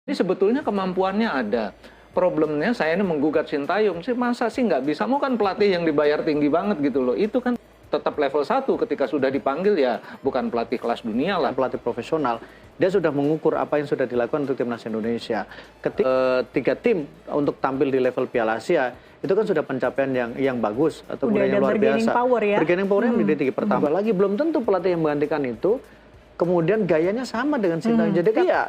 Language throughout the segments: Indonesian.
Ini sebetulnya kemampuannya ada. Problemnya saya ini menggugat Sintayong sih, masa sih nggak bisa? Mau kan pelatih yang dibayar tinggi banget gitu loh. Itu kan tetap level 1 ketika sudah dipanggil ya bukan pelatih kelas dunia lah. Pelatih profesional, dia sudah mengukur apa yang sudah dilakukan untuk timnas Indonesia. Ketika 3 tim untuk tampil di level Piala Asia, itu kan sudah pencapaian yang bagus atau yang luar biasa. Bargaining power yang menjadi tinggi. Pertama lagi belum tentu pelatih yang menggantikan itu kemudian gayanya sama dengan Sintayong. Jadi kan ya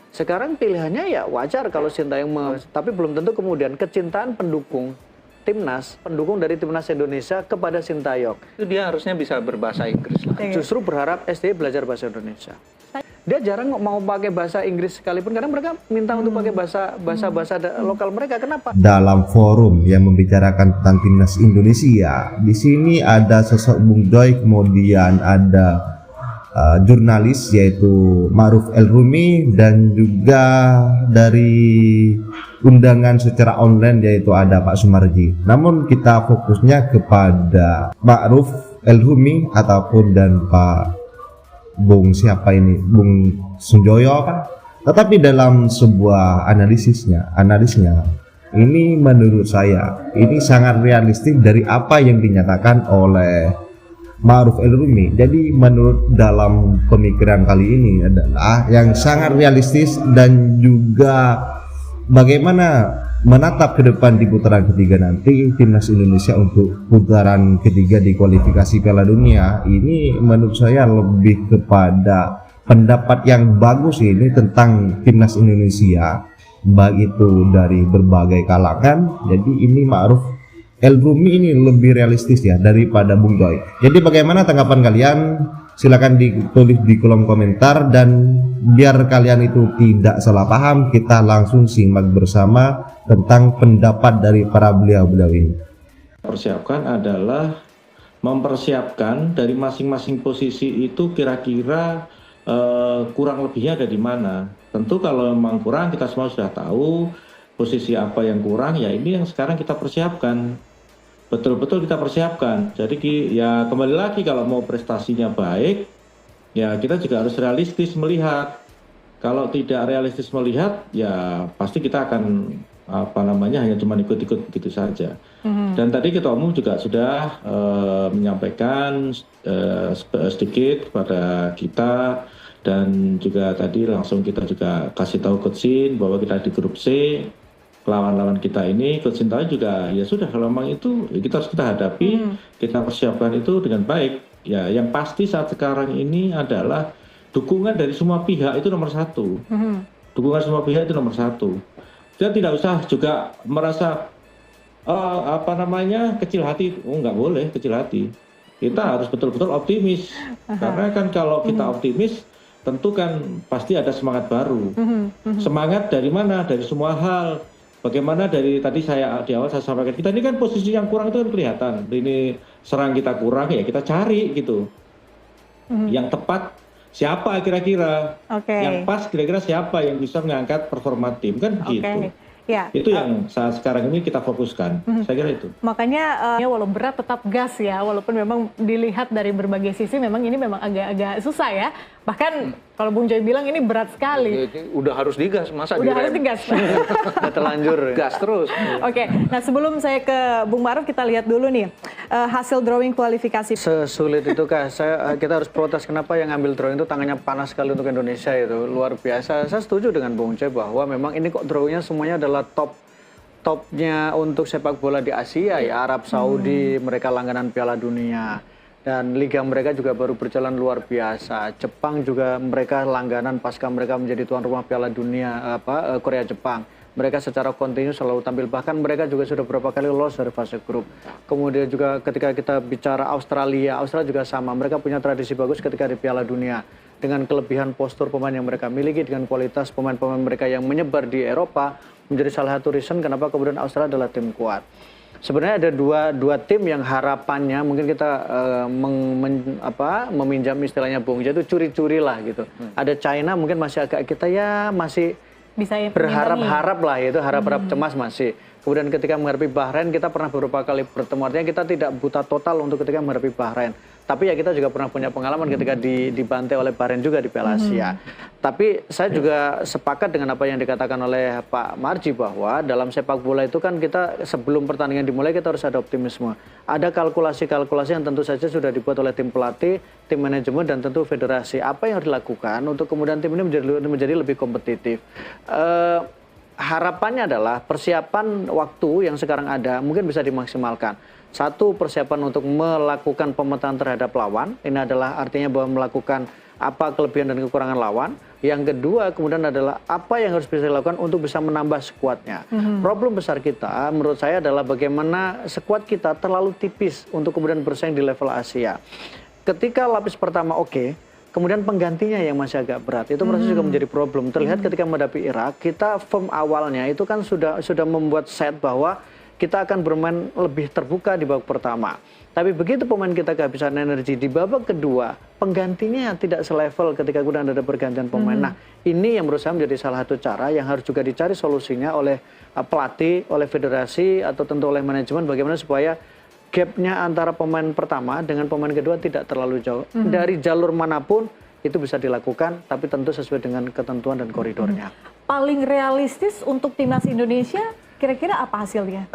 sekarang pilihannya ya wajar kalau Sintayong tapi belum tentu kemudian kecintaan pendukung timnas, pendukung dari timnas Indonesia kepada Sintayong. Itu dia harusnya bisa berbahasa Inggris lah. Justru berharap STY belajar bahasa Indonesia. Dia jarang mau pakai bahasa Inggris sekalipun karena mereka minta untuk pakai bahasa lokal mereka. Kenapa? Dalam forum yang membicarakan tentang timnas Indonesia, di sini ada sosok Bung Joy, kemudian ada jurnalis yaitu Ma'ruf El Rumi, dan juga dari undangan secara online yaitu ada Pak Sumarji. Namun kita fokusnya kepada Ma'ruf El Rumi ataupun dan Pak Bung siapa ini, Bung Sunjoyo apa? Tetapi dalam sebuah analisnya ini menurut saya ini sangat realistis dari apa yang dinyatakan oleh Ma'ruf El Rumi. Jadi menurut dalam pemikiran kali ini adalah yang sangat realistis dan juga bagaimana menatap ke depan di putaran ketiga nanti timnas Indonesia untuk putaran ketiga di kualifikasi Piala Dunia. Ini menurut saya lebih kepada pendapat yang bagus ini tentang timnas Indonesia, baik itu dari berbagai kalangan. Jadi ini Ma'ruf El Rumi ini lebih realistis ya daripada Bung Joy. Jadi bagaimana tanggapan kalian? Silakan ditulis di kolom komentar, dan biar kalian itu tidak salah paham, kita langsung simak bersama tentang pendapat dari para beliau-beliau ini. Persiapkan adalah mempersiapkan dari masing-masing posisi itu kira-kira kurang lebihnya ada di mana. Tentu kalau memang kurang, kita semua sudah tahu posisi apa yang kurang, ya ini yang sekarang kita persiapkan. Betul-betul kita persiapkan. Jadi ya kembali lagi, kalau mau prestasinya baik, ya kita juga harus realistis melihat. Kalau tidak realistis melihat, ya pasti kita akan hanya cuma ikut-ikut begitu saja. Dan tadi Ketua Umum juga sudah menyampaikan sedikit kepada kita, dan juga tadi langsung kita juga kasih tahu Coach Sin bahwa kita di grup C. Lawan-lawan kita ini, Coach Sintayong juga ya sudah, kalau memang itu ya kita harus kita hadapi, kita persiapkan itu dengan baik. Ya yang pasti saat sekarang ini adalah dukungan dari semua pihak itu nomor 1. Dukungan semua pihak itu nomor 1. Kita tidak usah juga merasa kecil hati. Nggak boleh kecil hati. Kita harus betul-betul optimis. Karena kan kalau kita optimis, tentu kan pasti ada semangat baru. Semangat dari mana? Dari semua hal. Bagaimana dari tadi di awal saya sampaikan, kita ini kan posisi yang kurang itu kan kelihatan. Ini serang kita kurang, ya kita cari gitu. Yang tepat siapa kira-kira, yang pas kira-kira siapa yang bisa mengangkat performa tim, kan begitu. Ya. Itu yang saat sekarang ini kita fokuskan. Saya kira itu. Makanya walau berat tetap gas ya, walaupun memang dilihat dari berbagai sisi memang ini memang agak susah ya. Bahkan kalau Bung Joy bilang ini berat sekali. Udah harus digas, masa udah harus digas. Udah terlanjur gas terus. Oke, nah sebelum saya ke Bung Ma'ruf, kita lihat dulu nih hasil drawing kualifikasi. Sesulit itu Kak, kita harus protes kenapa yang ngambil drawing itu tangannya panas sekali untuk Indonesia, itu luar biasa. Saya setuju dengan Bung Joy bahwa memang ini kok drawingnya semuanya adalah topnya untuk sepak bola di Asia ya. Arab Saudi, mereka langganan Piala Dunia. Dan liga mereka juga baru berjalan luar biasa. Jepang juga mereka langganan pasca mereka menjadi tuan rumah Piala Dunia Korea Jepang. Mereka secara kontinu selalu tampil, bahkan mereka juga sudah beberapa kali lolos dari fase grup. Kemudian juga ketika kita bicara Australia juga sama. Mereka punya tradisi bagus ketika di Piala Dunia. Dengan kelebihan postur pemain yang mereka miliki, dengan kualitas pemain-pemain mereka yang menyebar di Eropa, menjadi salah satu reason kenapa kemudian Australia adalah tim kuat. Sebenarnya ada dua tim yang harapannya mungkin kita meminjam istilahnya Bung Joy itu curi-curi lah gitu. Ada China mungkin masih agak kita ya masih bisa berharap-harap lah, itu harap-harap cemas masih. Kemudian ketika menghadapi Bahrain, kita pernah beberapa kali bertemu, artinya kita tidak buta total untuk ketika menghadapi Bahrain. Tapi ya kita juga pernah punya pengalaman ketika dibantai oleh Bahrain juga di Piala Asia. Tapi saya juga sepakat dengan apa yang dikatakan oleh Pak Marji bahwa dalam sepak bola itu kan kita sebelum pertandingan dimulai kita harus ada optimisme. Ada kalkulasi-kalkulasi yang tentu saja sudah dibuat oleh tim pelatih, tim manajemen dan tentu federasi. Apa yang harus dilakukan untuk kemudian tim ini menjadi lebih kompetitif. Harapannya adalah persiapan waktu yang sekarang ada mungkin bisa dimaksimalkan. Satu, persiapan untuk melakukan pemetaan terhadap lawan. Ini adalah artinya bahwa melakukan apa kelebihan dan kekurangan lawan. Yang kedua, kemudian adalah apa yang harus bisa dilakukan untuk bisa menambah skuadnya. Problem besar kita, menurut saya adalah bagaimana skuad kita terlalu tipis untuk kemudian bersaing di level Asia. Ketika lapis pertama oke, kemudian penggantinya yang masih agak berat. Itu proses juga menjadi problem. Terlihat ketika menghadapi Irak, kita form awalnya itu kan sudah membuat set bahwa kita akan bermain lebih terbuka di babak pertama. Tapi begitu pemain kita kehabisan energi di babak kedua, penggantinya tidak selevel ketika kemudian ada pergantian pemain. Nah, ini yang menurut saya menjadi salah satu cara yang harus juga dicari solusinya oleh pelatih, oleh federasi, atau tentu oleh manajemen bagaimana supaya gapnya antara pemain pertama dengan pemain kedua tidak terlalu jauh. Dari jalur manapun itu bisa dilakukan, tapi tentu sesuai dengan ketentuan dan koridornya. Paling realistis untuk timnas Indonesia kira-kira apa hasilnya?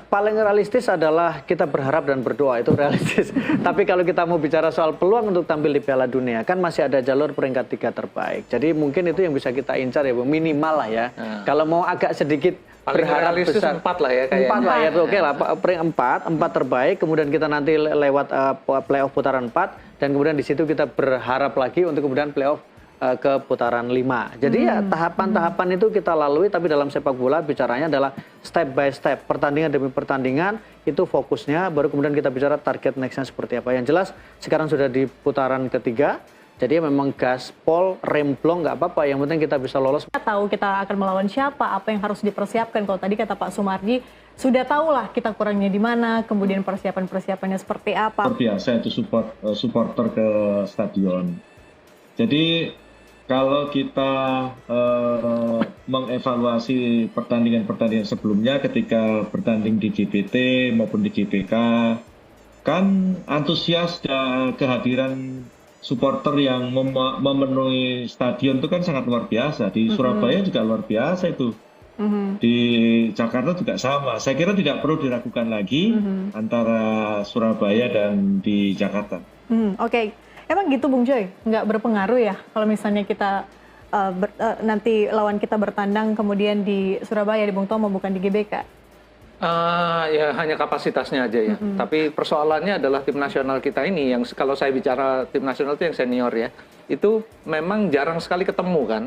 Paling realistis adalah kita berharap dan berdoa, itu realistis. Tapi kalau kita mau bicara soal peluang untuk tampil di Piala Dunia, kan masih ada jalur peringkat 3 terbaik. Jadi mungkin itu yang bisa kita incar ya, minimal lah ya. Kalau mau agak sedikit paling berharap besar, 4 lah ya kayaknya. 4 lah ya, oke lah, empat terbaik. Kemudian kita nanti lewat playoff putaran 4, dan kemudian di situ kita berharap lagi untuk kemudian playoff ke putaran 5. Jadi ya tahapan-tahapan itu kita lalui, tapi dalam sepak bola bicaranya adalah step by step, pertandingan demi pertandingan, itu fokusnya, baru kemudian kita bicara target nextnya seperti apa. Yang jelas sekarang sudah di putaran ketiga, jadi memang gaspol, remblong nggak apa-apa, yang penting kita bisa lolos. Kita tahu kita akan melawan siapa, apa yang harus dipersiapkan. Kalau tadi kata Pak Sumarji, sudah tahulah kita kurangnya di mana, kemudian persiapan-persiapannya seperti apa. Biasa itu supporter ke stadion. Jadi kalau kita mengevaluasi pertandingan-pertandingan sebelumnya ketika bertanding di GBT maupun di GBK, kan antusias dan kehadiran supporter yang memenuhi stadion itu kan sangat luar biasa. Di Surabaya juga luar biasa itu. Di Jakarta juga sama. Saya kira tidak perlu diragukan lagi antara Surabaya dan di Jakarta. Oke. Emang gitu Bung Joy, nggak berpengaruh ya kalau misalnya kita nanti lawan kita bertandang kemudian di Surabaya, di Bung Tomo, bukan di GBK? Ya hanya kapasitasnya aja ya. Tapi persoalannya adalah tim nasional kita ini, yang kalau saya bicara tim nasional itu yang senior ya, itu memang jarang sekali ketemu kan.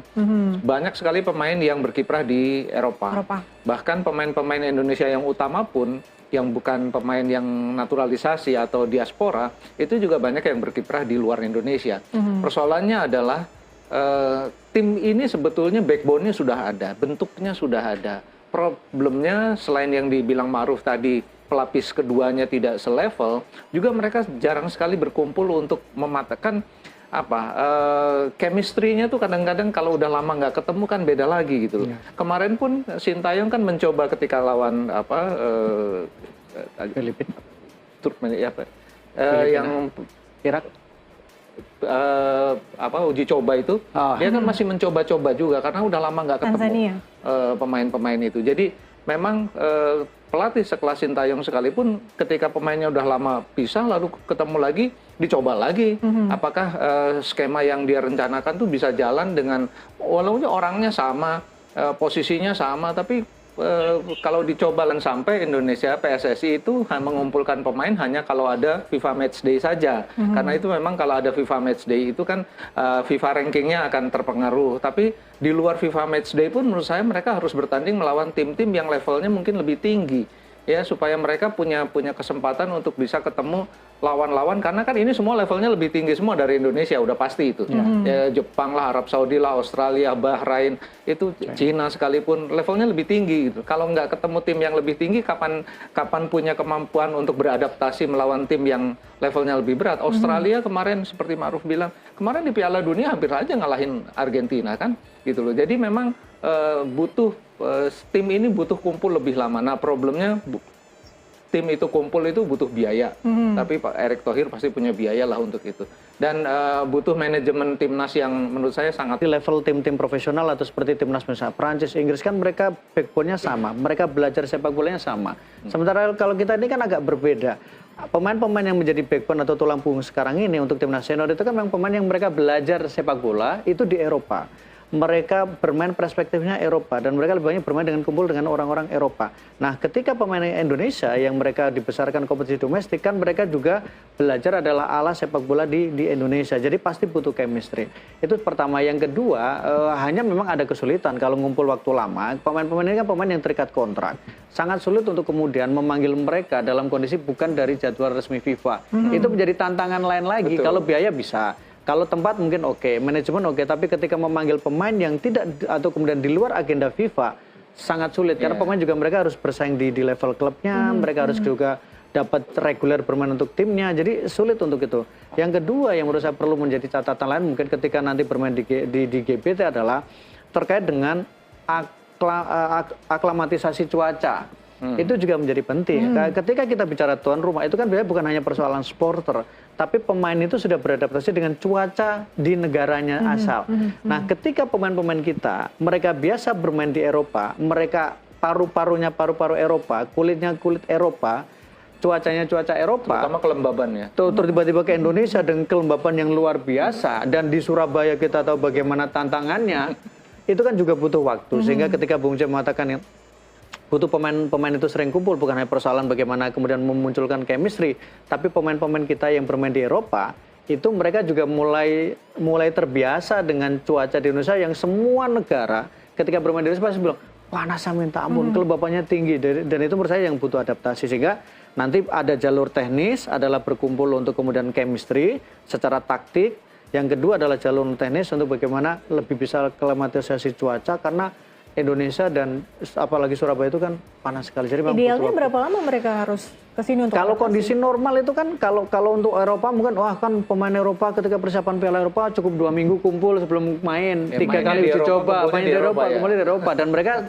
Banyak sekali pemain yang berkiprah di Eropa. Bahkan pemain-pemain Indonesia yang utama pun, yang bukan pemain yang naturalisasi atau diaspora, itu juga banyak yang berkiprah di luar Indonesia. Persoalannya adalah tim ini sebetulnya backbone-nya sudah ada, bentuknya sudah ada. Problemnya selain yang dibilang Ma'ruf tadi, pelapis keduanya tidak selevel, juga mereka jarang sekali berkumpul untuk mematahkan chemistry-nya tuh kadang-kadang kalau udah lama nggak ketemu kan beda lagi gitu loh. Kemarin pun Sintayong kan mencoba ketika lawan Filipina, Turkmen yang Irak, uji coba itu, dia kan masih mencoba-coba juga karena udah lama nggak ketemu pemain-pemain itu. Jadi memang pelatih sekelas Sintayong sekalipun ketika pemainnya udah lama pisah lalu ketemu lagi, dicoba lagi. Apakah skema yang dia rencanakan tuh bisa jalan dengan walaupun orangnya sama, posisinya sama, tapi kalau dicoba dan sampai Indonesia PSSI itu mengumpulkan pemain hanya kalau ada FIFA Matchday saja. Karena itu memang kalau ada FIFA Matchday itu kan FIFA rankingnya akan terpengaruh. Tapi di luar FIFA Matchday pun menurut saya mereka harus bertanding melawan tim-tim yang levelnya mungkin lebih tinggi. Ya, supaya mereka punya kesempatan untuk bisa ketemu lawan-lawan, karena kan ini semua levelnya lebih tinggi semua dari Indonesia, udah pasti itu. Ya, Jepang lah, Arab Saudi lah, Australia, Bahrain, itu Cina sekalipun levelnya lebih tinggi gitu. Kalau nggak ketemu tim yang lebih tinggi, kapan punya kemampuan untuk beradaptasi melawan tim yang levelnya lebih berat? Australia kemarin seperti Ma'ruf bilang, kemarin di Piala Dunia hampir aja ngalahin Argentina kan, gitu loh. Jadi memang tim ini butuh kumpul lebih lama. Nah, problemnya tim itu kumpul itu butuh biaya. Tapi Pak Erick Thohir pasti punya biaya lah untuk itu. Dan butuh manajemen timnas yang menurut saya sangat Di level tim-tim profesional atau seperti timnas misalnya Prancis, Inggris kan mereka backbone-nya sama, mereka belajar sepak bolanya sama. Sementara kalau kita ini kan agak berbeda. Pemain-pemain yang menjadi backbone atau tulang punggung sekarang ini untuk timnas senior itu kan memang pemain yang mereka belajar sepak bola itu di Eropa. Mereka bermain perspektifnya Eropa dan mereka lebih banyak bermain dengan kumpul dengan orang-orang Eropa. Nah, ketika pemain Indonesia yang mereka dibesarkan kompetisi domestik kan mereka juga belajar adalah ala sepak bola di Indonesia. Jadi pasti butuh chemistry. Itu pertama. Yang kedua, hanya memang ada kesulitan kalau ngumpul waktu lama. Pemain-pemain ini kan pemain yang terikat kontrak. Sangat sulit untuk kemudian memanggil mereka dalam kondisi bukan dari jadwal resmi FIFA. Itu menjadi tantangan lain lagi. Betul. Kalau biaya bisa. Kalau tempat mungkin oke, manajemen oke, tapi ketika memanggil pemain yang tidak atau kemudian di luar agenda FIFA sangat sulit karena pemain juga mereka harus bersaing di level klubnya, mereka harus juga dapat reguler bermain untuk timnya, jadi sulit untuk itu. Yang kedua yang menurut saya perlu menjadi catatan lain mungkin ketika nanti bermain di GBT adalah terkait dengan aklamatisasi cuaca. Itu juga menjadi penting. Ketika kita bicara tuan rumah itu kan bukan hanya persoalan supporter, tapi pemain itu sudah beradaptasi dengan cuaca di negaranya asal. Nah, ketika pemain-pemain kita mereka biasa bermain di Eropa, mereka paru-parunya paru-paru Eropa, kulitnya kulit Eropa, cuacanya cuaca Eropa. terutama kelembabannya. Terus tiba-tiba ke Indonesia dengan kelembaban yang luar biasa dan di Surabaya kita tahu bagaimana tantangannya, itu kan juga butuh waktu. Sehingga ketika Bung Cem mengatakan yang butuh pemain-pemain itu sering kumpul, bukan hanya persoalan bagaimana kemudian memunculkan chemistry, tapi pemain-pemain kita yang bermain di Eropa itu mereka juga mulai terbiasa dengan cuaca di Indonesia yang semua negara ketika bermain di Indonesia pasti bilang panasnya minta ampun, kelembapannya tinggi, dan itu menurut saya yang butuh adaptasi. Sehingga nanti ada jalur teknis adalah berkumpul untuk kemudian chemistry secara taktik. Yang kedua adalah jalur teknis untuk bagaimana lebih bisa aklimatisasi cuaca karena Indonesia dan apalagi Surabaya itu kan panas sekali. Jadi idealnya berapa lama mereka harus ke sini untuk kalau kondisi normal itu kan kalau untuk Eropa mungkin wah kan pemain Eropa ketika persiapan Piala Eropa cukup 2 minggu kumpul sebelum main, 3 kali uji coba main di Eropa, kembali di Eropa dan mereka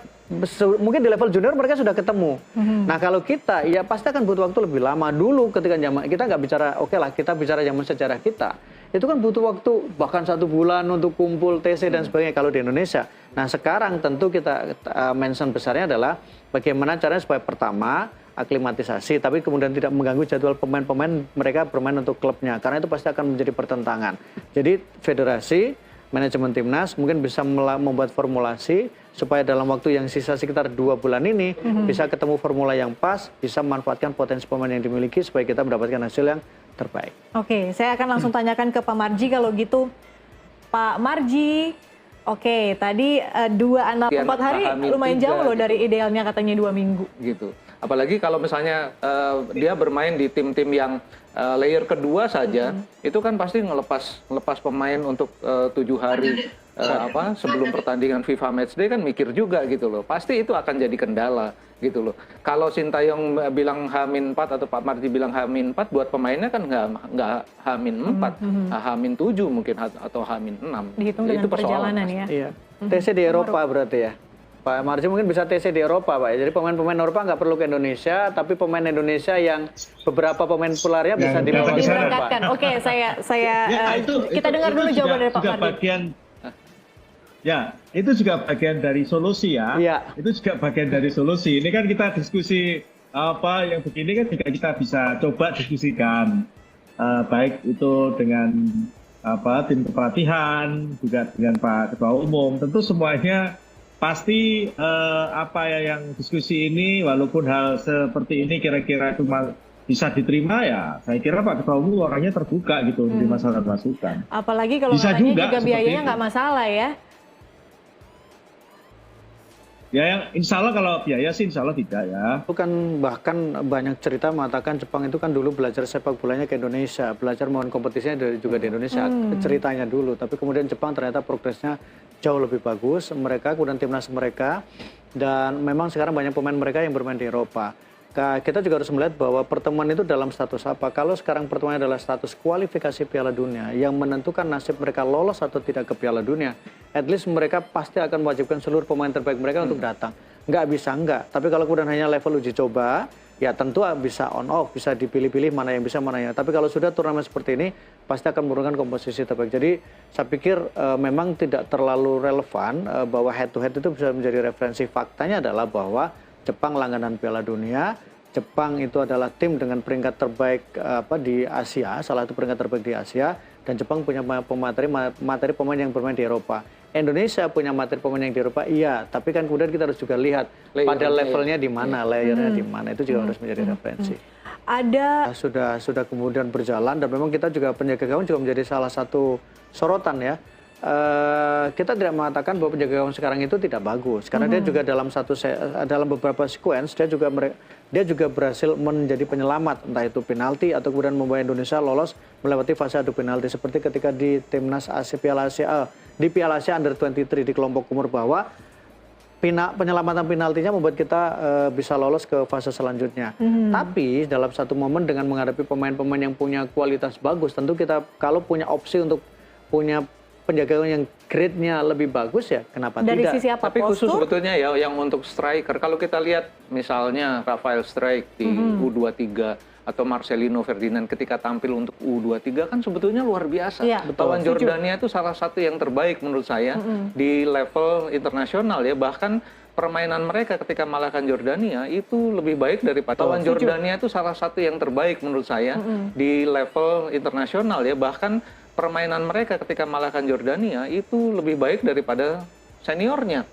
mungkin di level junior mereka sudah ketemu. Nah, kalau kita ya pasti akan butuh waktu lebih lama. Dulu ketika zaman kita nggak bicara oke lah kita bicara zaman sejarah kita. Itu kan butuh waktu bahkan 1 bulan untuk kumpul TC dan sebagainya kalau di Indonesia. Nah, sekarang tentu kita mention besarnya adalah bagaimana caranya supaya pertama aklimatisasi tapi kemudian tidak mengganggu jadwal pemain-pemain mereka bermain untuk klubnya karena itu pasti akan menjadi pertentangan. Jadi federasi, manajemen timnas mungkin bisa membuat formulasi supaya dalam waktu yang sisa sekitar 2 bulan ini bisa ketemu formula yang pas, bisa memanfaatkan potensi pemain yang dimiliki supaya kita mendapatkan hasil yang terbaik. Oke, saya akan langsung tanyakan ke Pak Marji kalau gitu. Pak Marji, oke, tadi 2 atau 4 hari lumayan jauh loh dari idealnya katanya 2 minggu. Gitu. Apalagi kalau misalnya dia bermain di tim-tim yang layer kedua saja, itu kan pasti ngelepas pemain untuk 7 hari sebelum pertandingan FIFA Matchday kan mikir juga gitu loh. Pasti itu akan jadi kendala gitu loh. Kalau Sintayong bilang H-4 atau Pak Marji bilang H-4 buat pemainnya kan nggak H-4, H-7 mungkin atau H-6. Dihitung dengan perjalanan ya. Iya. TC di Eropa berarti ya. Pak Marji mungkin bisa TC di Eropa, Pak. Jadi pemain-pemain Eropa nggak perlu ke Indonesia, tapi pemain Indonesia yang beberapa pemain populernya bisa dibawa ke sana, Pak. Oke, kita dengar dulu jawaban dari Pak Marji. Ya, itu juga bagian dari solusi ya. Iya. Itu juga bagian dari solusi. Ini kan kita diskusi apa yang begini kan juga kita bisa coba diskusikan. Baik itu dengan tim kepelatihan, juga dengan Pak Ketua Umum. Tentu semuanya pasti yang diskusi ini walaupun hal seperti ini kira-kira cuma bisa diterima ya, saya kira Pak Ketua Umum orangnya terbuka gitu di masukan. Apalagi kalau bisa juga biayanya nggak masalah ya. Ya, insya Allah kalau biaya sih insya Allah tidak ya. Itu kan bahkan banyak cerita mengatakan Jepang itu kan dulu belajar sepak bolanya ke Indonesia, belajar mohon kompetisinya juga di Indonesia, ceritanya dulu. Tapi kemudian Jepang ternyata progresnya jauh lebih bagus, mereka kemudian timnas mereka, dan memang sekarang banyak pemain mereka yang bermain di Eropa. Kita juga harus melihat bahwa pertemuan itu dalam status apa. Kalau sekarang pertemuan adalah status kualifikasi Piala Dunia yang menentukan nasib mereka lolos atau tidak ke Piala Dunia, at least mereka pasti akan mewajibkan seluruh pemain terbaik mereka untuk datang. Nggak bisa, nggak. Tapi kalau kemudian hanya level uji coba, ya tentu bisa on off, bisa dipilih-pilih mana yang bisa, mana yang. Tapi kalau sudah turnamen seperti ini, pasti akan menurunkan komposisi terbaik. Jadi saya pikir memang tidak terlalu relevan bahwa head to head itu bisa menjadi referensi. Faktanya adalah bahwa Jepang langganan Piala Dunia, Jepang itu adalah tim dengan peringkat terbaik di Asia, salah satu peringkat terbaik di Asia, dan Jepang punya materi pemain yang bermain di Eropa. Indonesia punya materi pemain yang di Eropa, iya, tapi kan kemudian kita harus juga lihat pada levelnya di mana, layernya di mana, itu juga harus menjadi referensi. Ada Sudah kemudian berjalan, dan memang kita juga penjaga gawang juga menjadi salah satu sorotan ya. Kita tidak mengatakan bahwa penjaga gawang sekarang itu tidak bagus, karena dia juga dalam beberapa sequence dia juga berhasil menjadi penyelamat, entah itu penalti atau kemudian membawa Indonesia lolos melewati fase adu penalti, seperti ketika di timnas Piala Asia di Piala Asia Under-23 di kelompok umur bawah. Penyelamatan penaltinya membuat kita bisa lolos ke fase selanjutnya. Tapi dalam satu momen dengan menghadapi pemain-pemain yang punya kualitas bagus, tentu kita kalau punya opsi untuk punya penjaga gawang yang grade-nya lebih bagus, ya kenapa dari tidak? sisi apa? Tapi khusus Postur? sebetulnya ya yang untuk striker, kalau kita lihat misalnya Rafael Struijk di U23 atau Marcelino Ferdinand ketika tampil untuk U23 kan sebetulnya luar biasa. Iya, Lawan setuju. Jordania itu salah satu yang terbaik menurut saya di level internasional ya. Bahkan permainan mereka ketika mengalahkan Jordania itu lebih baik daripada lawan Jordania itu salah satu yang terbaik menurut saya di level internasional ya. Bahkan permainan mereka ketika mengalahkan Jordania itu lebih baik daripada seniornya.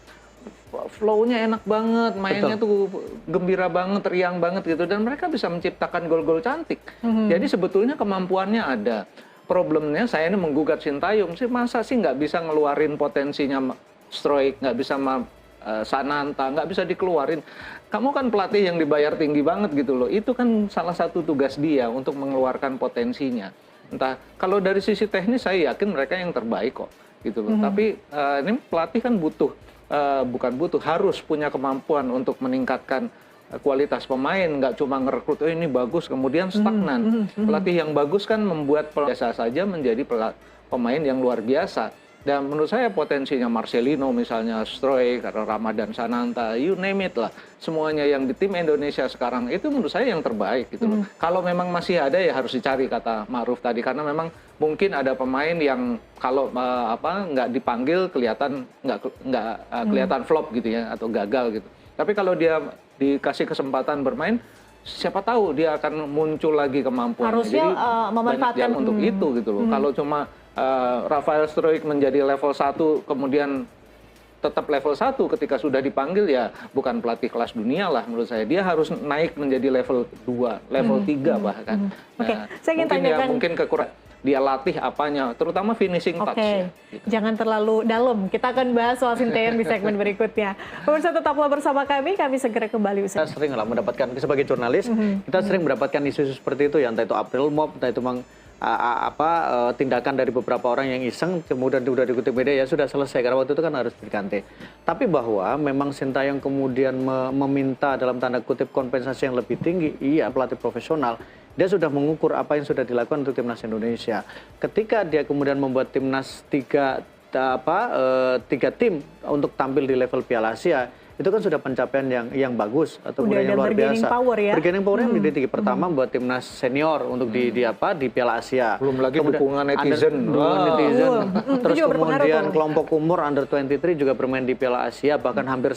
Flow-nya enak banget, mainnya tuh gembira banget, riang banget gitu, dan mereka bisa menciptakan gol-gol cantik. Jadi sebetulnya kemampuannya ada. Problemnya saya ini menggugat Sintayong sih, masa sih nggak bisa ngeluarin potensinya Struijk, nggak bisa Sananta, nggak bisa dikeluarin. Kamu kan pelatih yang dibayar tinggi banget gitu loh. Itu kan salah satu tugas dia untuk mengeluarkan potensinya. Entah kalau dari sisi teknis saya yakin mereka yang terbaik kok gitu loh. Tapi ini pelatih kan harus punya kemampuan untuk meningkatkan kualitas pemain, nggak cuma ngerekrut ini bagus kemudian stagnan. Pelatih yang bagus kan membuat biasa saja menjadi pemain yang luar biasa. Dan menurut saya potensinya Marcelino misalnya, Struijk, Ramadan Sananta, you name it lah. Semuanya yang di tim Indonesia sekarang itu menurut saya yang terbaik gitu loh. Kalau memang masih ada ya harus dicari, kata Ma'ruf tadi, karena memang mungkin ada pemain yang kalau nggak dipanggil kelihatan kelihatan flop gitu ya atau gagal gitu. Tapi kalau dia dikasih kesempatan bermain, siapa tahu dia akan muncul lagi kemampuannya. Harusnya Jadi memanfaatkan banyak jalan untuk itu gitu loh. Kalau cuma Rafael Struijk menjadi level 1 kemudian tetap level 1 ketika sudah dipanggil, ya bukan pelatih kelas dunia lah menurut saya. Dia harus naik menjadi level 2, level 3 bahkan. Oke, saya ingin mungkin tanyakan. mungkin kekurangan dia latih apanya, terutama finishing touch. Ya, gitu. Jangan terlalu dalam. Kita akan bahas soal Sintayong di segmen berikutnya. Pemirsa, tetaplah bersama kami segera kembali. Kita sering lah mendapatkan, sebagai jurnalis, kita sering mendapatkan isu-isu seperti itu ya, entah itu April Mop, entah itu tindakan dari beberapa orang yang iseng, kemudian sudah dikutip media, ya sudah selesai, karena waktu itu kan harus diganti. Tapi bahwa memang Sintayong kemudian meminta dalam tanda kutip kompensasi yang lebih tinggi, iya, pelatih profesional, dia sudah mengukur apa yang sudah dilakukan untuk timnas Indonesia. Ketika dia kemudian membuat timnas tiga tim untuk tampil di level Piala Asia, itu kan sudah pencapaian yang bagus atau kemudian yang luar biasa. Bergaining power yang menjadi tinggi. Pertama buat timnas senior untuk di Piala Asia. Belum lagi dukungan netizen. Terus kemudian kelompok umur Under-23 juga bermain di Piala Asia, bahkan hampir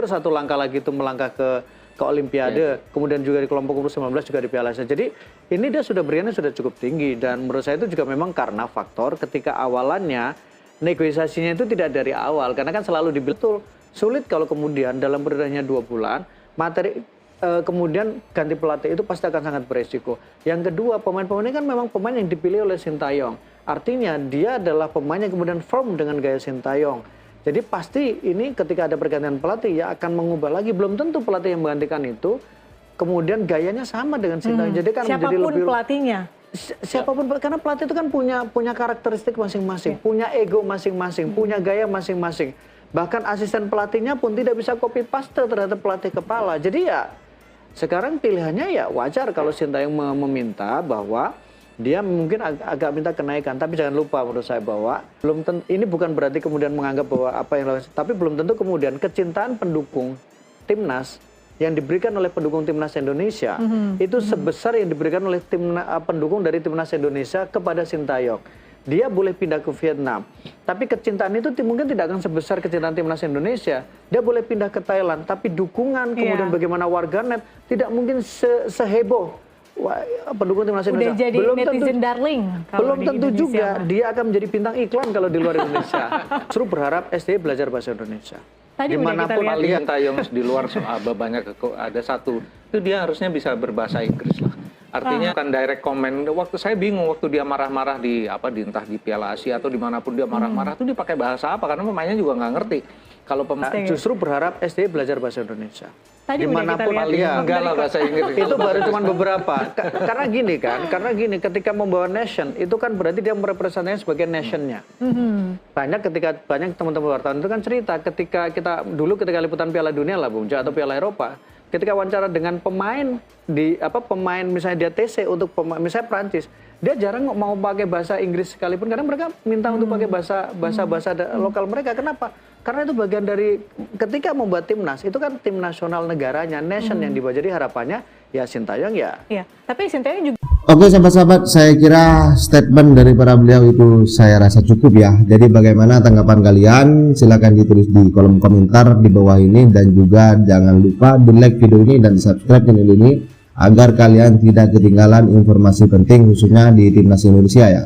satu langkah lagi itu melangkah ke Olimpiade. Kemudian juga di kelompok umur 19 juga di Piala Asia. Jadi ini dia sudah beriannya sudah cukup tinggi, dan menurut saya itu juga memang karena faktor ketika awalannya negosiasinya itu tidak dari awal, karena kan selalu dibetul sulit kalau kemudian dalam perjalanannya 2 bulan kemudian ganti pelatih itu pasti akan sangat beresiko. Yang kedua, pemain-pemain ini kan memang pemain yang dipilih oleh Sintayong. Artinya dia adalah pemain yang kemudian firm dengan gaya Sintayong. Jadi pasti ini ketika ada pergantian pelatih ya akan mengubah lagi. Belum tentu pelatih yang menggantikan itu kemudian gayanya sama dengan Sintayong. Jadi kan menjadi lebih pelatihnya. Siapapun, karena pelatih itu kan punya karakteristik masing-masing, punya ego masing-masing, punya gaya masing-masing. Bahkan asisten pelatihnya pun tidak bisa copy paste terhadap pelatih kepala. Jadi ya sekarang pilihannya ya wajar kalau Sintayong meminta bahwa dia mungkin agak minta kenaikan, tapi jangan lupa menurut saya bahwa ini bukan berarti kemudian menganggap bahwa apa yang lain, tapi belum tentu kemudian kecintaan pendukung timnas yang diberikan oleh pendukung timnas Indonesia itu sebesar yang diberikan oleh pendukung dari timnas Indonesia kepada Sintayong. Dia boleh pindah ke Vietnam, tapi kecintaan itu mungkin tidak akan sebesar kecintaan timnas Indonesia. Dia boleh pindah ke Thailand, tapi dukungan kemudian bagaimana warganet tidak mungkin seheboh pendukung timnas Indonesia. Udah jadi belum netizen darling. Belum tentu juga dia akan menjadi bintang iklan kalau di luar Indonesia. Justru berharap STY belajar bahasa Indonesia. Tadi Dimanapun udah kita lihat Sintayong di luar banyak ada satu itu dia harusnya bisa berbahasa Inggris lah. Artinya kan direct comment. Waktu saya bingung waktu dia marah-marah di entah di Piala Asia atau dimanapun dia marah-marah tuh dia pakai bahasa apa karena pemainnya juga nggak ngerti. Kalau justru berharap STY belajar bahasa Indonesia. Tadi Dimanapun udah kita lihat, enggak lah bahasa Inggris. Itu baru cuma beberapa. Karena gini, ketika membawa nation itu kan berarti dia merepresentasikan sebagai nationnya. Banyak teman-teman wartawan itu kan cerita ketika ketika liputan Piala Dunia lah Bung Jo, atau Piala Eropa, ketika wawancara dengan pemain pemain misalnya dia TC untuk misalnya Prancis, dia jarang mau pakai bahasa Inggris sekalipun karena mereka minta untuk pakai bahasa lokal mereka. Kenapa? Karena itu bagian dari ketika membuat timnas itu kan tim nasional negaranya, nation yang dibawa. Jadi harapannya ya Sintayong ya. Iya, tapi Sintayong juga. Oke sahabat-sahabat, saya kira statement dari para beliau itu saya rasa cukup ya. Jadi bagaimana tanggapan kalian? Silahkan ditulis di kolom komentar di bawah ini, dan juga jangan lupa di like video ini dan subscribe channel ini agar kalian tidak ketinggalan informasi penting khususnya di timnas Indonesia ya.